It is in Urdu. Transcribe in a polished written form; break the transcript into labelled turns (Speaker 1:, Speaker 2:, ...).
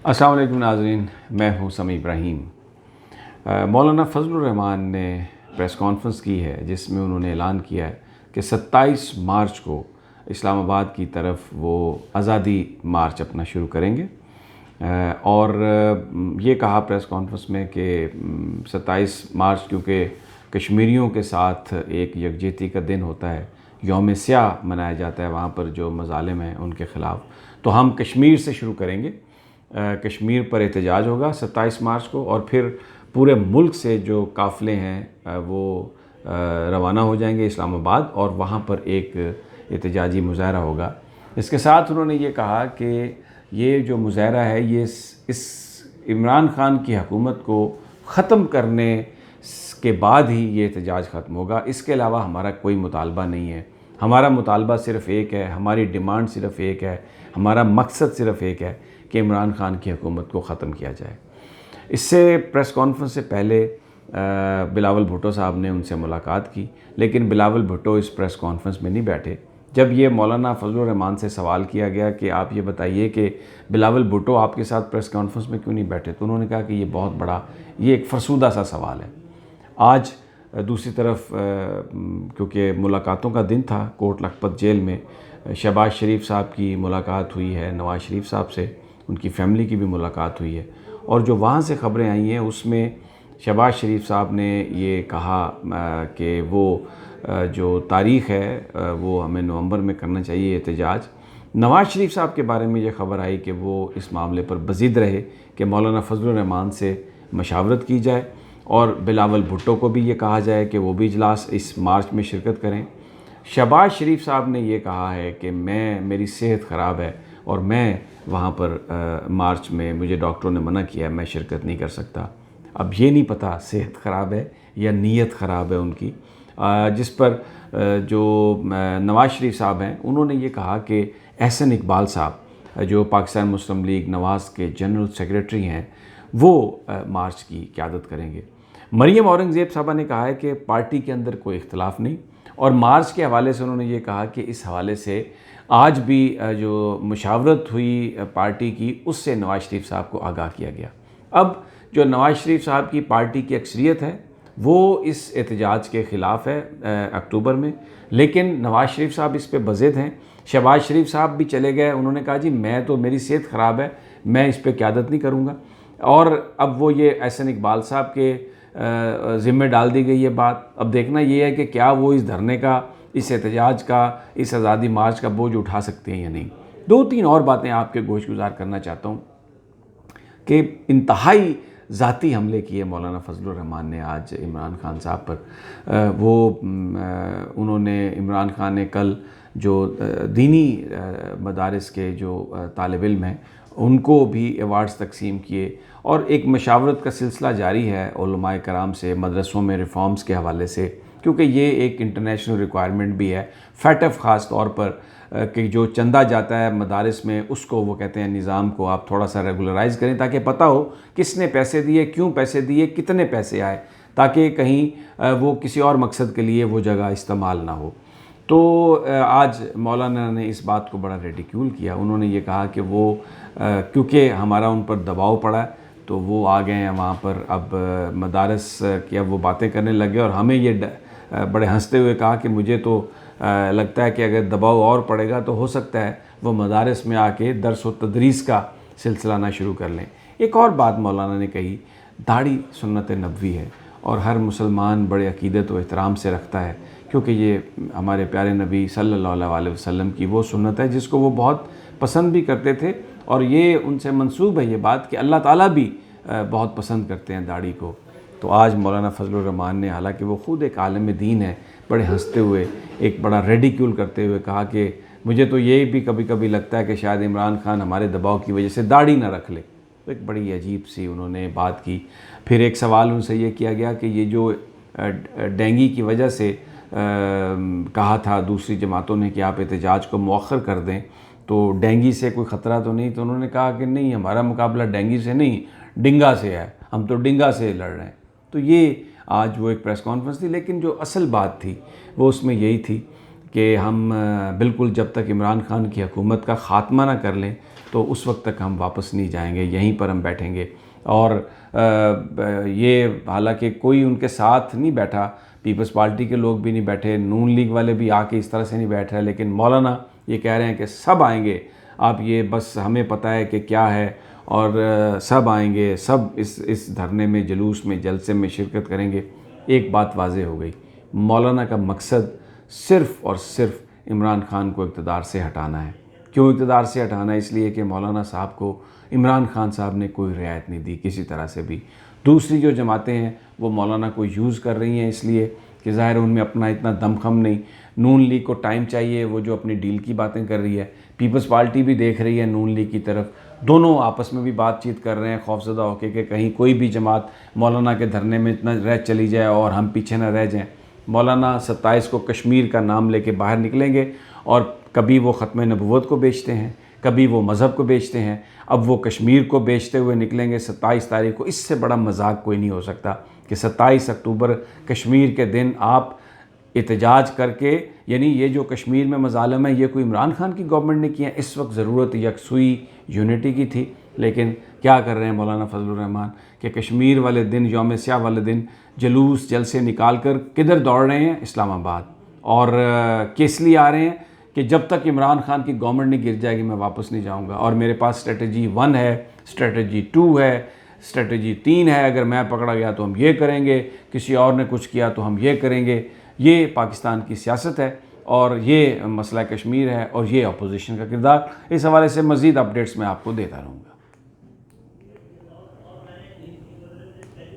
Speaker 1: السلام علیکم ناظرین، میں ہوں سمیع ابراہیم۔ مولانا فضل الرحمان نے پریس کانفرنس کی ہے جس میں انہوں نے اعلان کیا ہے کہ 27 مارچ کو اسلام آباد کی طرف وہ آزادی مارچ اپنا شروع کریں گے، اور یہ کہا پریس کانفرنس میں کہ 27 مارچ کیونکہ کشمیریوں کے ساتھ ایک یکجہتی کا دن ہوتا ہے، یوم سیاہ منایا جاتا ہے وہاں پر جو مظالم ہیں ان کے خلاف، تو ہم کشمیر سے شروع کریں گے۔ کشمیر پر احتجاج ہوگا 27 مارچ کو، اور پھر پورے ملک سے جو قافلے ہیں وہ روانہ ہو جائیں گے اسلام آباد، اور وہاں پر ایک احتجاجی مظاہرہ ہوگا۔ اس کے ساتھ انہوں نے یہ کہا کہ یہ جو مظاہرہ ہے یہ اس عمران خان کی حکومت کو ختم کرنے کے بعد ہی یہ احتجاج ختم ہوگا، اس کے علاوہ ہمارا کوئی مطالبہ نہیں ہے۔ ہمارا مطالبہ صرف ایک ہے، ہماری ڈیمانڈ صرف ایک ہے، ہمارا مقصد صرف ایک ہے کہ عمران خان کی حکومت کو ختم کیا جائے۔ اس سے پریس کانفرنس سے پہلے بلاول بھٹو صاحب نے ان سے ملاقات کی، لیکن بلاول بھٹو اس پریس کانفرنس میں نہیں بیٹھے۔ جب یہ مولانا فضل الرحمان سے سوال کیا گیا کہ آپ یہ بتائیے کہ بلاول بھٹو آپ کے ساتھ پریس کانفرنس میں کیوں نہیں بیٹھے، تو انہوں نے کہا کہ یہ بہت بڑا، یہ ایک فرسودہ سا سوال ہے۔ آج دوسری طرف کیونکہ ملاقاتوں کا دن تھا، کوٹ لکھپت جیل میں شہباز شریف صاحب کی ملاقات ہوئی ہے، نواز شریف صاحب سے ان کی فیملی کی بھی ملاقات ہوئی ہے، اور جو وہاں سے خبریں آئی ہیں اس میں شہباز شریف صاحب نے یہ کہا کہ وہ جو تاریخ ہے وہ ہمیں نومبر میں کرنا چاہیے احتجاج۔ نواز شریف صاحب کے بارے میں یہ خبر آئی کہ وہ اس معاملے پر بضد رہے کہ مولانا فضل الرحمان سے مشاورت کی جائے، اور بلاول بھٹو کو بھی یہ کہا جائے کہ وہ بھی اجلاس اس مارچ میں شرکت کریں۔ شہباز شریف صاحب نے یہ کہا ہے کہ میری صحت خراب ہے اور میں وہاں پر مارچ میں مجھے ڈاکٹروں نے منع کیا ہے، میں شرکت نہیں کر سکتا۔ اب یہ نہیں پتہ صحت خراب ہے یا نیت خراب ہے ان کی، جس پر جو نواز شریف صاحب ہیں انہوں نے یہ کہا کہ احسن اقبال صاحب جو پاکستان مسلم لیگ نواز کے جنرل سیکریٹری ہیں وہ مارچ کی قیادت کریں گے۔ مریم اورنگزیب صاحبہ نے کہا ہے کہ پارٹی کے اندر کوئی اختلاف نہیں، اور مارچ کے حوالے سے انہوں نے یہ کہا کہ اس حوالے سے آج بھی جو مشاورت ہوئی پارٹی کی اس سے نواز شریف صاحب کو آگاہ کیا گیا۔ اب جو نواز شریف صاحب کی پارٹی کی اکثریت ہے وہ اس احتجاج کے خلاف ہے اکتوبر میں، لیکن نواز شریف صاحب اس پہ بضد ہیں۔ شہباز شریف صاحب بھی چلے گئے، انہوں نے کہا جی میں تو، میری صحت خراب ہے، میں اس پہ قیادت نہیں کروں گا، اور اب وہ یہ احسن اقبال صاحب کے ذمہ ڈال دی گئی یہ بات۔ اب دیکھنا یہ ہے کہ کیا وہ اس دھرنے کا، اس احتجاج کا، اس آزادی مارچ کا بوجھ اٹھا سکتے ہیں یا نہیں۔ دو تین اور باتیں آپ کے گوش گزار کرنا چاہتا ہوں کہ انتہائی ذاتی حملے کیے مولانا فضل الرحمان نے آج عمران خان صاحب پر۔ انہوں نے، عمران خان نے کل جو دینی مدارس کے جو طالب علم ہیں ان کو بھی ایوارڈز تقسیم کیے، اور ایک مشاورت کا سلسلہ جاری ہے علماء کرام سے مدرسوں میں ریفارمز کے حوالے سے، کیونکہ یہ ایک انٹرنیشنل ریکوائرمنٹ بھی ہے۔ فیٹف خاص طور پر کہ جو چندہ جاتا ہے مدارس میں اس کو وہ کہتے ہیں نظام کو آپ تھوڑا سا ریگولرائز کریں تاکہ پتہ ہو کس نے پیسے دیے، کیوں پیسے دیے، کتنے پیسے آئے، تاکہ کہیں وہ کسی اور مقصد کے لیے وہ جگہ استعمال نہ ہو۔ تو آج مولانا نے اس بات کو بڑا ریڈیکیول کیا۔ انہوں نے یہ کہا کہ وہ کیونکہ ہمارا ان پر دباؤ پڑا تو وہ آ گئے ہیں وہاں پر، اب مدارس کی اب وہ باتیں کرنے لگے، اور ہمیں یہ بڑے ہنستے ہوئے کہا کہ مجھے تو لگتا ہے کہ اگر دباؤ اور پڑے گا تو ہو سکتا ہے وہ مدارس میں آ کے درس و تدریس کا سلسلہ نہ شروع کر لیں۔ ایک اور بات مولانا نے کہی، داڑھی سنت نبوی ہے اور ہر مسلمان بڑے عقیدت و احترام سے رکھتا ہے، کیونکہ یہ ہمارے پیارے نبی صلی اللہ علیہ وسلم کی وہ سنت ہے جس کو وہ بہت پسند بھی کرتے تھے، اور یہ ان سے منسوب ہے یہ بات کہ اللہ تعالیٰ بھی بہت پسند کرتے ہیں داڑھی کو۔ تو آج مولانا فضل الرحمان نے، حالانکہ وہ خود ایک عالم دین ہے، بڑے ہنستے ہوئے، ایک بڑا ریڈیکیول کرتے ہوئے کہا کہ مجھے تو یہ بھی کبھی کبھی لگتا ہے کہ شاید عمران خان ہمارے دباؤ کی وجہ سے داڑھی نہ رکھ لے۔ تو ایک بڑی عجیب سی انہوں نے بات کی۔ پھر ایک سوال ان سے یہ کیا گیا کہ یہ جو ڈینگی کی وجہ سے کہا تھا دوسری جماعتوں نے کہ آپ احتجاج کو مؤخر کر دیں، تو ڈینگی سے کوئی خطرہ تو نہیں؟ تو انہوں نے کہا کہ نہیں، ہمارا مقابلہ ڈینگی سے نہیں، ڈنگا سے ہے، ہم تو ڈنگا سے لڑ رہے ہیں۔ تو یہ آج وہ ایک پریس کانفرنس تھی، لیکن جو اصل بات تھی وہ اس میں یہی تھی کہ ہم بالکل جب تک عمران خان کی حکومت کا خاتمہ نہ کر لیں تو اس وقت تک ہم واپس نہیں جائیں گے، یہیں پر ہم بیٹھیں گے۔ اور یہ حالانکہ کوئی ان کے ساتھ نہیں بیٹھا، پیپلز پارٹی کے لوگ بھی نہیں بیٹھے، نون لیگ والے بھی آ کے اس طرح سے نہیں بیٹھ رہے، لیکن مولانا یہ کہہ رہے ہیں کہ سب آئیں گے، آپ یہ بس ہمیں پتہ ہے کہ کیا ہے، اور سب آئیں گے، سب اس دھرنے میں، جلوس میں، جلسے میں شرکت کریں گے۔ ایک بات واضح ہو گئی، مولانا کا مقصد صرف اور صرف عمران خان کو اقتدار سے ہٹانا ہے۔ کیوں اقتدار سے ہٹانا ہے؟ اس لیے کہ مولانا صاحب کو عمران خان صاحب نے کوئی رعایت نہیں دی کسی طرح سے بھی۔ دوسری جو جماعتیں ہیں وہ مولانا کو یوز کر رہی ہیں، اس لیے کہ ظاہر ان میں اپنا اتنا دم خم نہیں۔ نون لیگ کو ٹائم چاہیے، وہ جو اپنی ڈیل کی باتیں کر رہی ہے، پیپلز پارٹی بھی دیکھ رہی ہے نون لیگ کی طرف، دونوں آپس میں بھی بات چیت کر رہے ہیں خوفزدہ ہو کے کہ کہیں کوئی بھی جماعت مولانا کے دھرنے میں اتنا رہ چلی جائے اور ہم پیچھے نہ رہ جائیں۔ مولانا 27 کو کشمیر کا نام لے کے باہر نکلیں گے، اور کبھی وہ ختم نبوت کو بیچتے ہیں، کبھی وہ مذہب کو بیچتے ہیں، اب وہ کشمیر کو بیچتے ہوئے نکلیں گے 27 تاریخ کو۔ اس سے بڑا مذاق کوئی نہیں ہو سکتا کہ 27 اکتوبر کشمیر کے دن آپ احتجاج کر کے، یعنی یہ جو کشمیر میں مظالم ہے یہ کوئی عمران خان کی گورنمنٹ نے کیا ہے؟ اس وقت ضرورت یکسوئی یونٹی کی تھی، لیکن کیا کر رہے ہیں مولانا فضل الرحمان کہ کشمیر والے دن، یوم سیاہ والے دن جلوس جلسے نکال کر کدھر دوڑ رہے ہیں؟ اسلام آباد۔ اور کس لیے آ رہے ہیں؟ کہ جب تک عمران خان کی گورنمنٹ نہیں گر جائے گی میں واپس نہیں جاؤں گا، اور میرے پاس اسٹریٹجی 1 ہے، اسٹریٹجی 2 ہے، اسٹریٹجی 3 ہے، اگر میں پکڑا گیا تو ہم یہ کریں گے، کسی اور نے کچھ کیا تو ہم یہ کریں گے۔ یہ پاکستان کی سیاست ہے، اور یہ مسئلہ کشمیر ہے، اور یہ اپوزیشن کا کردار۔ اس حوالے سے مزید اپڈیٹس میں آپ کو دیتا رہوں گا۔